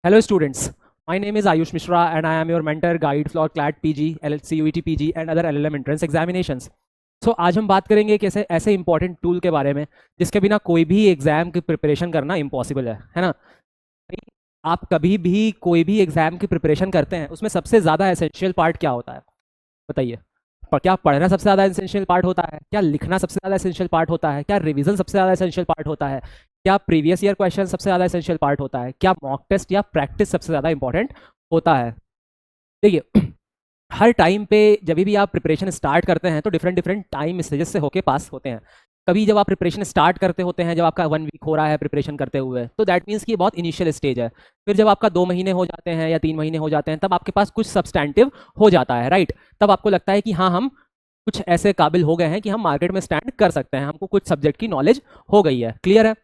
Hello students, my name is Ayush Mishra and I am your mentor guide for CLAT PG, CUET PG and other LLM entrance examinations. So आज हम बात करेंगे एक ऐसे important tool के बारे में जिसके बिना कोई भी एग्जाम की प्रिपरेशन करना इम्पॉसिबल है ना। आप कभी भी कोई भी एग्जाम की प्रिपरेशन करते हैं उसमें सबसे ज़्यादा एसेंशियल पार्ट क्या होता है बताइए। क्या पढ़ना सबसे ज़्यादा एसेंशियल पार्ट होता है, क्या लिखना सबसे ज़्यादा एसेंशियल पार्ट होता है, क्या रिवीजन सबसे ज़्यादा एसेंशियल पार्ट होता है, क्या प्रीवियस ईयर क्वेश्चन सबसे ज़्यादा एसेंशियल पार्ट होता है, क्या मॉक टेस्ट या प्रैक्टिस सबसे ज़्यादा इंपॉर्टेंट होता है। देखिए हर टाइम पे जब भी आप प्रिपरेशन स्टार्ट करते हैं तो डिफरेंट डिफरेंट टाइम स्टेजेस से होके पास होते हैं। कभी जब आप प्रिपरेशन स्टार्ट करते होते हैं, जब आपका 1 वीक हो रहा है प्रिपरेशन करते हुए, तो दैट मीन्स कि ये बहुत इनिशियल स्टेज है। फिर जब आपका 2 महीने हो जाते हैं या 3 महीने हो जाते हैं तब आपके पास कुछ सब्सटैंटिव हो जाता है, राइट। तब आपको लगता है कि हाँ हम कुछ ऐसे काबिल हो गए हैं कि हम मार्केट में स्टैंड कर सकते हैं, हमको कुछ सब्जेक्ट की नॉलेज हो गई है, क्लियर है।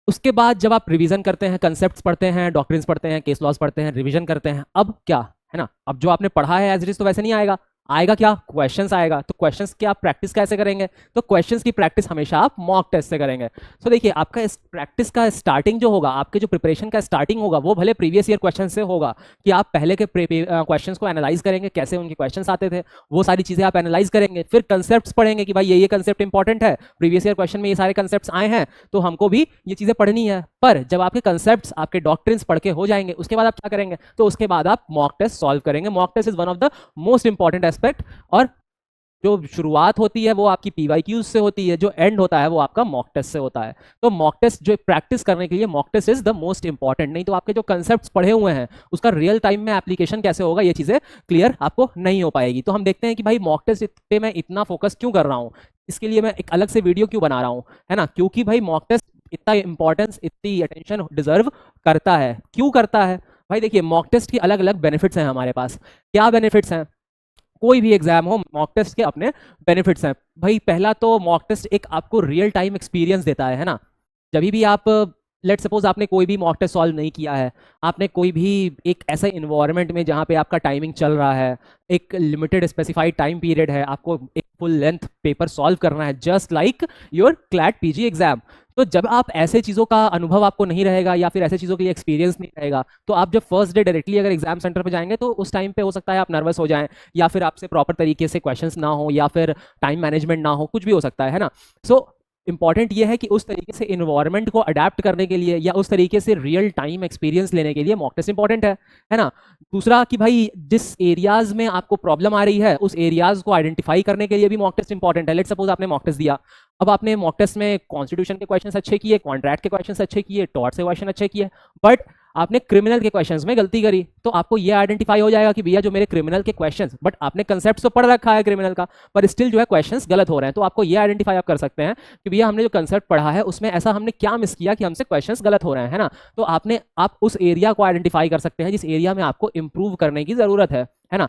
उसके बाद जब आप रिवीजन करते हैं, कंसेप्ट्स पढ़ते हैं, डॉक्ट्रिन्स पढ़ते हैं, केस लॉज पढ़ते हैं, रिवीजन करते हैं, अब क्या है ना, अब जो आपने पढ़ा है एज इट इज तो वैसे नहीं आएगा, आएगा क्या, क्वेश्चंस आएगा। तो क्वेश्चंस की आप प्रैक्टिस कैसे करेंगे, तो क्वेश्चंस की प्रैक्टिस हमेशा आप मॉक टेस्ट से करेंगे। सो देखिए आपका इस प्रैक्टिस का स्टार्टिंग जो होगा, आपके जो प्रिपरेशन का स्टार्टिंग होगा वो भले प्रीवियस ईयर क्वेश्चन से होगा कि आप पहले के क्वेश्चन को एनालाइज करेंगे, कैसे उनके क्वेश्चन आते थे, वो सारी चीजें आप एनालाइज करेंगे। फिर कंसेप्ट पढ़ेंगे कि भाई ये कंसेप्ट इंपॉर्टेंट है, प्रीवियस ईयर क्वेश्चन में ये सारे कंसेप्ट आए हैं तो हमको भी ये चीजें पढ़नी है। पर जब आपके कंसेप्ट आपके डॉक्ट्रिन्स पढ़ के हो जाएंगे उसके बाद आप क्या करेंगे, तो उसके बाद आप मॉक टेस्ट सॉल्व करेंगे। Mock test is one of the most important aspect, और जो शुरुआत होती है वो आपकी पीवाईक्यूज से होती है, जो एंड होता है वो आपका मॉक टेस्ट से होता है। तो मॉक टेस्ट जो प्रैक्टिस करने के लिए mock test is the most important. नहीं तो आपके जो कंसेप्ट्स पढ़े हुए हैं उसका रियल टाइम में एप्लीकेशन कैसे होगा, ये चीजें क्लियर आपको नहीं हो पाएगी। तो हम देखते हैं कि भाई मॉक टेस्ट पे मैं इतना फोकस क्यों कर रहा हूँ, इसके लिए मैं एक अलग से वीडियो क्यों बना रहा हूँ, है ना। क्योंकि भाई मॉक टेस्ट इतना इंपॉर्टेंस, इतनी अटेंशन डिजर्व करता है। क्यों करता है भाई, देखिए मॉक टेस्ट की अलग अलग बेनिफिट्स हैं हमारे पास। क्या बेनिफिट्स हैं, कोई भी एग्जाम हो मॉक टेस्ट के अपने बेनिफिट्स हैं। भाई पहला तो मॉक टेस्ट एक आपको रियल टाइम एक्सपीरियंस देता है ना। जब भी आप लेट सपोज आपने कोई भी मॉक टेस्ट सॉल्व नहीं किया है, आपने कोई भी एक ऐसा इन्वायरमेंट में जहाँ पे आपका टाइमिंग चल रहा है, एक लिमिटेड स्पेसिफाइड टाइम पीरियड है, आपको एक फुल लेंथ पेपर सॉल्व करना है just like your CLAT PG exam. तो जब आप ऐसे चीज़ों का अनुभव आपको नहीं रहेगा या फिर ऐसे चीज़ों के लिए एक्सपीरियंस नहीं रहेगा, तो आप जब फर्स्ट डे डायरेक्टली अगर एग्जाम सेंटर पे जाएंगे तो उस टाइम पे हो सकता है आप नर्वस हो जाएं, या फिर आपसे प्रॉपर तरीके से क्वेश्चंस ना हो, या फिर टाइम मैनेजमेंट ना हो, कुछ भी हो सकता है ना। सो इंपॉर्टेंट ये है कि उस तरीके से इन्वायरमेंट को अडेप्ट करने के लिए या उस तरीके से रियल टाइम एक्सपीरियंस लेने के लिए मॉक टेस्ट इंपॉर्टेंट है ना। दूसरा कि भाई जिस एरियाज में आपको प्रॉब्लम आ रही है उस एरियाज को आइडेंटिफाई करने के लिए भी मॉक टेस्ट इंपॉर्टेंट है। लेट सपोज आपने मॉक टेस्ट दिया, अब आपने मॉक टेस्ट में कॉन्स्टिट्यूशन के क्वेश्चंस अच्छे किए, कॉन्ट्रैक्ट के क्वेश्चंस अच्छे किए, टॉर्ट से क्वेश्चन अच्छे किए, बट आपने क्रिमिनल के क्वेश्चंस में गलती करी, तो आपको ये आइडेंटिफाई हो जाएगा कि भैया जो मेरे क्रिमिनल के क्वेश्चंस, बट आपने कंसेप्ट तो पढ़ रखा है क्रिमिनल का पर स्टिल जो है क्वेश्चंस गलत हो रहे हैं, तो आपको ये आइडेंटिफाई आप कर सकते हैं कि भैया हमने जो कंसेप्ट पढ़ा है उसमें ऐसा हमने क्या मिस किया कि हमसे क्वेश्चंस गलत हो रहे हैं, है ना। तो आप उस एरिया को आइडेंटिफाई कर सकते हैं जिस एरिया में आपको इंप्रूव करने की जरूरत है ना।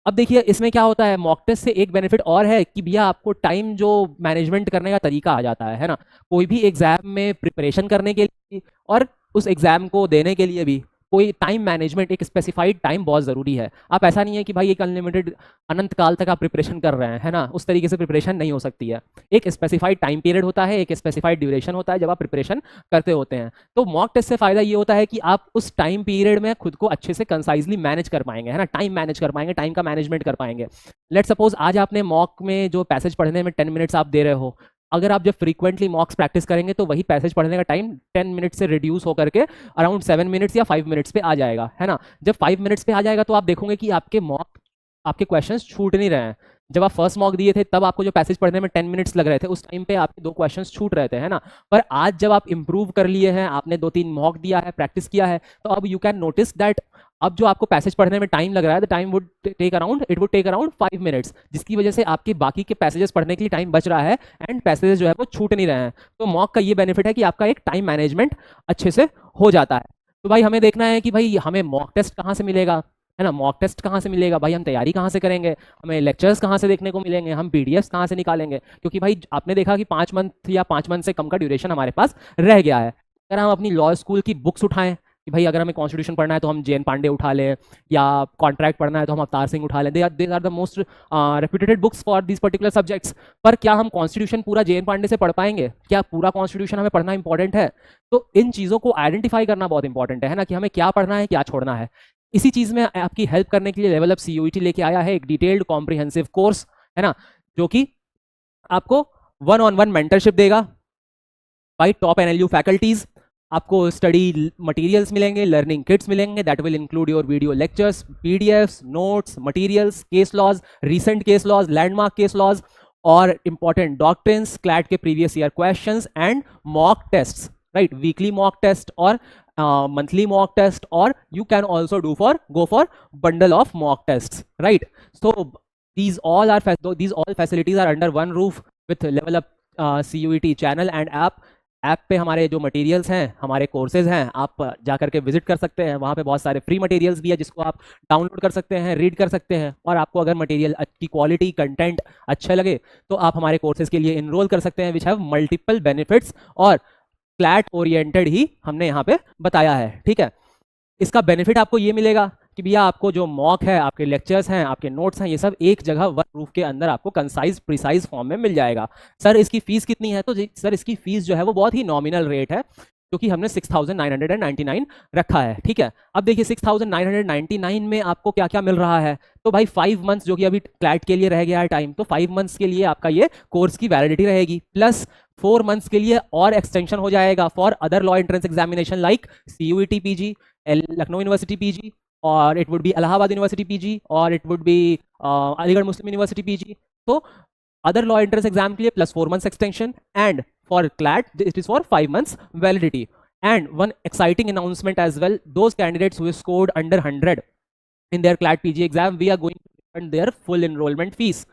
अब देखिए इसमें क्या होता है, मॉक टेस्ट से एक बेनिफिट और है कि भैया आपको टाइम जो मैनेजमेंट करने का तरीका आ जाता है ना। कोई भी एग्जाम में प्रिपरेशन करने के लिए और उस एग्जाम को देने के लिए भी कोई टाइम मैनेजमेंट, एक स्पेसिफाइड टाइम बहुत ज़रूरी है। आप ऐसा नहीं है कि भाई एक अनलिमिटेड अनंत काल तक आप प्रिपरेशन कर रहे हैं, है ना, उस तरीके से प्रिपरेशन नहीं हो सकती है। एक स्पेसिफाइड टाइम पीरियड होता है, एक स्पेसिफाइड ड्यूरेशन होता है जब आप प्रिपरेशन करते होते हैं। तो मॉक टेस्ट से फ़ायदा ये होता है कि आप उस टाइम पीरियड में खुद को अच्छे से कंसाइजली मैनेज कर पाएंगे, है ना, टाइम मैनेज कर पाएंगे, टाइम का मैनेजमेंट कर पाएंगे। लेट सपोज आज आपने मॉक में जो पैसेज पढ़ने में 10 मिनट्स आप दे रहे हो, अगर आप जब फ्रीक्वेंटली मॉक्स प्रैक्टिस करेंगे तो वही पैसेज पढ़ने का टाइम 10 मिनट से रिड्यूस होकर के अराउंड 7 मिनट्स या 5 मिनट्स पे आ जाएगा, है ना। जब 5 मिनट्स पे आ जाएगा तो आप देखोगे कि आपके क्वेश्चंस छूट नहीं रहे हैं। जब आप फर्स्ट मॉक दिए थे तब आपको जो पैसेज पढ़ने में 10 मिनट्स लग रहे थे, उस टाइम पे आपके 2 क्वेश्चंस छूट रहे थे, है ना। पर आज जब आप इंप्रूव कर लिए हैं, आपने 2-3 मॉक दिया है, प्रैक्टिस किया है, तो अब यू कैन नोटिस दैट अब जो आपको पैसेज पढ़ने में टाइम लग रहा है, the time would take around 5 minutes, जिसकी वजह से आपके बाकी के पैसेजेस पढ़ने के लिए टाइम बच रहा है एंड पैसेजेस जो है वो छूट नहीं रहे हैं। तो मॉक का ये बेनिफिट है कि आपका एक टाइम मैनेजमेंट अच्छे से हो जाता है। तो भाई हमें देखना है कि भाई हमें मॉक टेस्ट कहाँ से मिलेगा, है ना। मॉक टेस्ट कहाँ से मिलेगा भाई, हम तैयारी कहाँ से करेंगे, हमें लेक्चर्स कहाँ से देखने को मिलेंगे, हम पीडीएफ्स कहाँ से निकालेंगे, क्योंकि भाई आपने देखा कि 5 मंथ या 5 मंथ से कम का ड्यूरेशन हमारे पास रह गया है। अगर हम अपनी लॉ स्कूल की बुक्स उठाएं, कि भाई अगर हमें कॉन्स्टिट्यूशन पढ़ना है तो हम जे एन पांडे उठा लें, या कॉन्ट्रैक्ट पढ़ना है तो हम अवतार सिंह उठा लें। They are the most reputed books for this particular subjects. पर क्या हम कॉन्स्टिट्यूशन पूरा जे एन पांडे से पढ़ पाएंगे? क्या पूरा कॉन्स्टिट्यूशन हमें पढ़ना इंपॉर्टेंट है? तो इन चीज़ों को आइडेंटिफाई करना बहुत इंपॉर्टेंट है ना, कि हमें क्या पढ़ना है, क्या छोड़ना है। इसी चीज़ में आपकी हेल्प करने के लिए लेवल अप CUET लेके आया है एक डिटेल्ड कॉम्प्रिहेंसिव कोर्स, है ना, जो कि आपको 1-on-1 मेंटरशिप देगा बाय टॉप NLU फैकल्टीज। आपको स्टडी मटेरियल्स मिलेंगे, लर्निंग किट्स मिलेंगे, that will include your video lectures, PDFs, notes, materials, case laws, recent case laws, landmark case laws, और इंपॉर्टेंट डॉक्ट्रिन्स, क्लैट के previous year questions and mock tests, right, weekly mock test और monthly mock test, or you can also go for bundle of mock tests, right? So these all facilities are under one roof with Level Up CUET channel and app. App पे हमारे जो materials हैं, हमारे courses हैं, आप जा करके visit कर सकते हैं। वहाँ पे बहुत सारे फ्री मटेरियल्स भी है जिसको आप डाउनलोड कर सकते हैं, रीड कर सकते हैं, और आपको अगर मटेरियल की क्वालिटी, कंटेंट अच्छे लगे तो आप हमारे कोर्सेज के लिए इनरोल कर सकते हैं, विच हैव मल्टीपल बेनिफिट्स, और क्लैट ओरिएंटेड ही हमने यहाँ पे बताया है, ठीक है। इसका बेनिफिट आपको ये मिलेगा कि भैया आपको जो मॉक है, आपके लेक्चर्स हैं, आपके नोट्स हैं, ये सब एक जगह वन रूफ के अंदर आपको कंसाइज प्रिसाइज फॉर्म में मिल जाएगा। सर इसकी फीस कितनी है? तो सर इसकी फीस जो है वो बहुत ही नॉमिनल रेट है, क्योंकि हमने 6,999 रखा है, ठीक है। अब देखिए 6,999 में आपको क्या क्या मिल रहा है। तो भाई 5 मंथ्स जो कि अभी क्लैट के लिए रह गया है टाइम, तो 5 मंथ्स के लिए आपका ये कोर्स की वैलिडिटी रहेगी, प्लस 4 मंथ्स के लिए और एक्सटेंशन हो जाएगा for other law entrance examination like CUET PG, Lucknow university PG, और it would be Allahabad university PG, और it would be Aligarh Muslim university PG। तो अदर लॉ एंट्रेंस एग्जाम के लिए plus 4 months extension, and for CLAT it is for 5 months validity. And one exciting announcement as well, those candidates who scored under 100 in their CLAT PG exam, we are going to refund their full enrollment fees.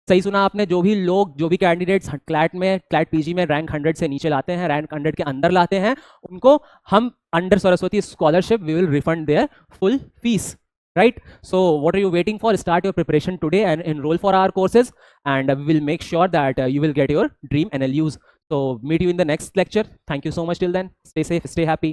सही सुना आपने, जो भी लोग, जो भी candidates CLAT PG में rank 100 से नीचे लाते हैं, रैंक 100 के अंदर लाते हैं, उनको हम under Saraswati scholarship we will refund their full fees, right? So what are you waiting for? Start your preparation today and enroll for our courses, and we will make sure that you will get your dream NLUs. So meet you in the next lecture. Thank you so much till then. Stay safe, stay happy.